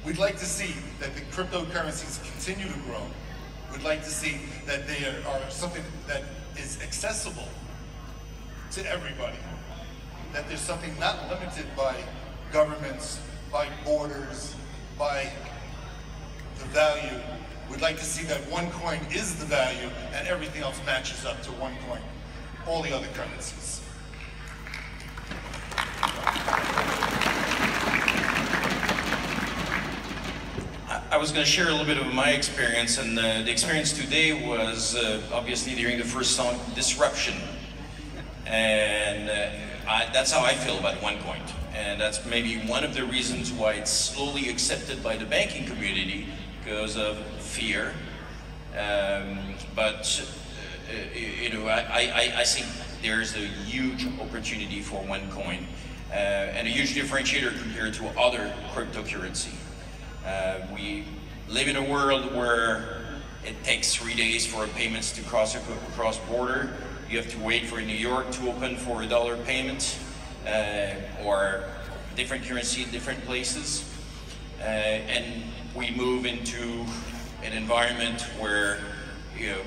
We'd like to see that the cryptocurrencies continue to grow. We'd like to see that they are something that is accessible to everybody. That there's something not limited by governments, by borders, by the value. We'd like to see that OneCoin is the value and everything else matches up to OneCoin, all the other currencies. I was going to share a little bit of my experience, and the experience today was obviously during the first song, disruption. And that's how I feel about OneCoin. And that's maybe one of the reasons why it's slowly accepted by the banking community, because of fear. But you know, I think there's a huge opportunity for OneCoin and a huge differentiator compared to other cryptocurrency. We live in a world where it takes 3 days for payments to cross border. You have to wait for New York to open for a dollar payment, or different currency in different places. And we move into an environment where, you know,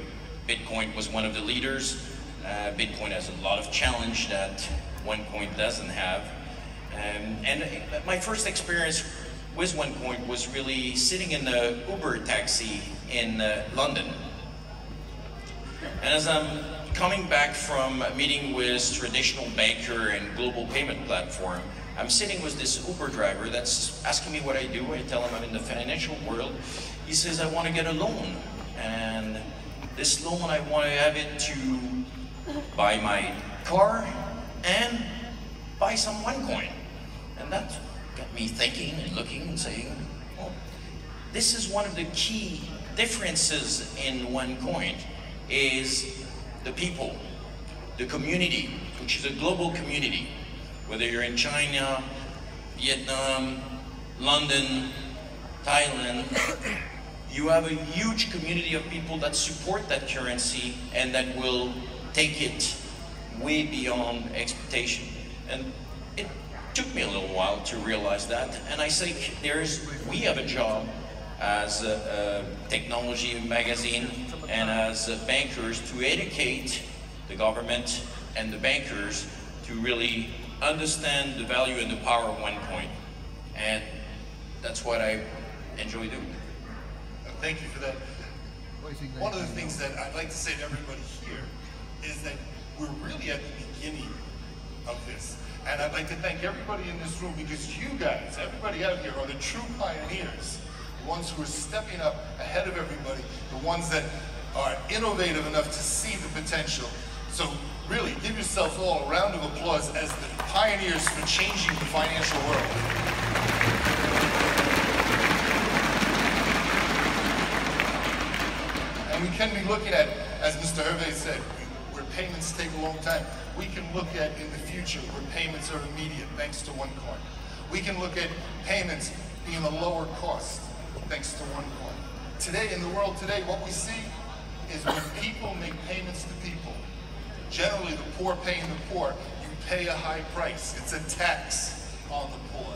Bitcoin was one of the leaders. Bitcoin has a lot of challenge that OneCoin doesn't have. And my first experience with OneCoin was really sitting in the Uber taxi in London. And as I'm coming back from a meeting with traditional banker and global payment platform, I'm sitting with this Uber driver that's asking me what I do. I tell him I'm in the financial world. He says, I want to get a loan. And this loan, I want to have it to buy my car and buy some OneCoin. And that got me thinking and looking and saying, well, this is one of the key differences in OneCoin, is the people, the community, which is a global community. Whether you're in China, Vietnam, London, Thailand, you have a huge community of people that support that currency and that will take it way beyond expectation. And it took me a little while to realize that. And I think we have a job as a technology magazine and as bankers to educate the government and the bankers to really understand the value and the power of OneCoin. And that's what I enjoy doing. Thank you for that. One of the things that I'd like to say to everybody here is that we're really at the beginning of this. And I'd like to thank everybody in this room, because you guys, everybody out here, are the true pioneers. The ones who are stepping up ahead of everybody, the ones that are innovative enough to see the potential. So really, give yourselves all a round of applause as the pioneers for changing the financial world. And we can be looking at, as Mr. Hervé said, where payments take a long time, we can look at in the future where payments are immediate thanks to OneCoin. We can look at payments being a lower cost thanks to OneCoin. Today, in the world today, what we see is when people make payments to people, generally the poor paying the poor, you pay a high price. It's a tax on the poor.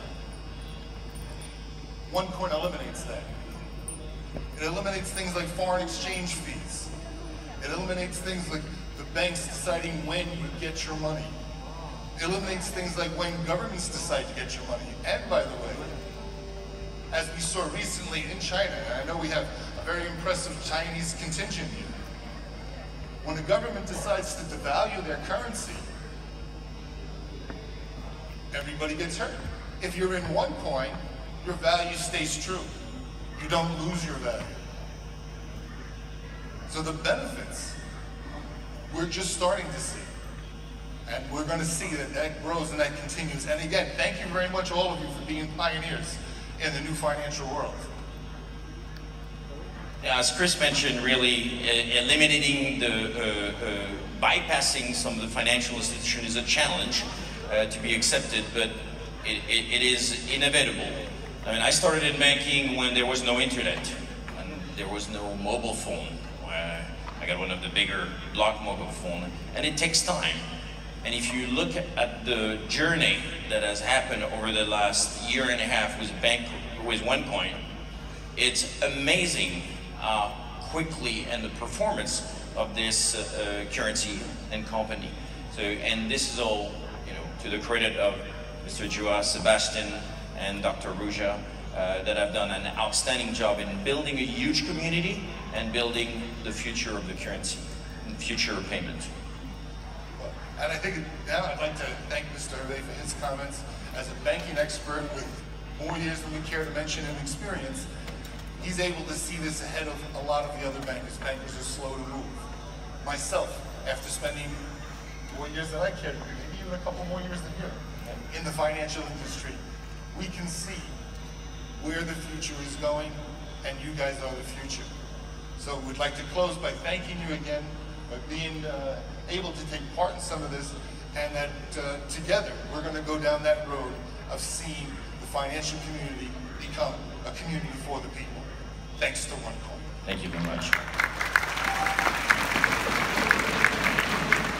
OneCoin eliminates that. It eliminates things like foreign exchange fees. It eliminates things like the banks deciding when you get your money. It eliminates things like when governments decide to get your money. And by the way, as we saw recently in China, and I know we have a very impressive Chinese contingent here, when the government decides to devalue their currency, everybody gets hurt. If you're in OneCoin, your value stays true. You don't lose your value. So the benefits, we're just starting to see. And we're going to see that that grows and that continues. And again, thank you very much, all of you, for being pioneers in the new financial world. Yeah, as Chris mentioned, really eliminating the bypassing some of the financial institution is a challenge to be accepted, but it is inevitable. I mean, I started in banking when there was no internet, when there was no mobile phone. I got one of the bigger block mobile phone, and it takes time. And if you look at the journey that has happened over the last year and a half with with OneCoin, it's amazing how quickly and the performance of this currency and company. So, and this is all, you know, to the credit of Mr. Jua, Sebastian, and Dr. Ruja, that have done an outstanding job in building a huge community and building the future of the currency and future of payment. And I think now I'd like to thank Mr. Hervé for his comments. As a banking expert with more years than we care to mention in experience, he's able to see this ahead of a lot of the other bankers. Bankers are slow to move. Myself, after spending more years than I care to, maybe even a couple more years than you, in the financial industry, we can see where the future is going, and you guys are the future. So we'd like to close by thanking you again, by being able to take part in some of this, and that together we're going to go down that road of seeing the financial community become a community for the people. Thanks to OneCoin. Thank you very much.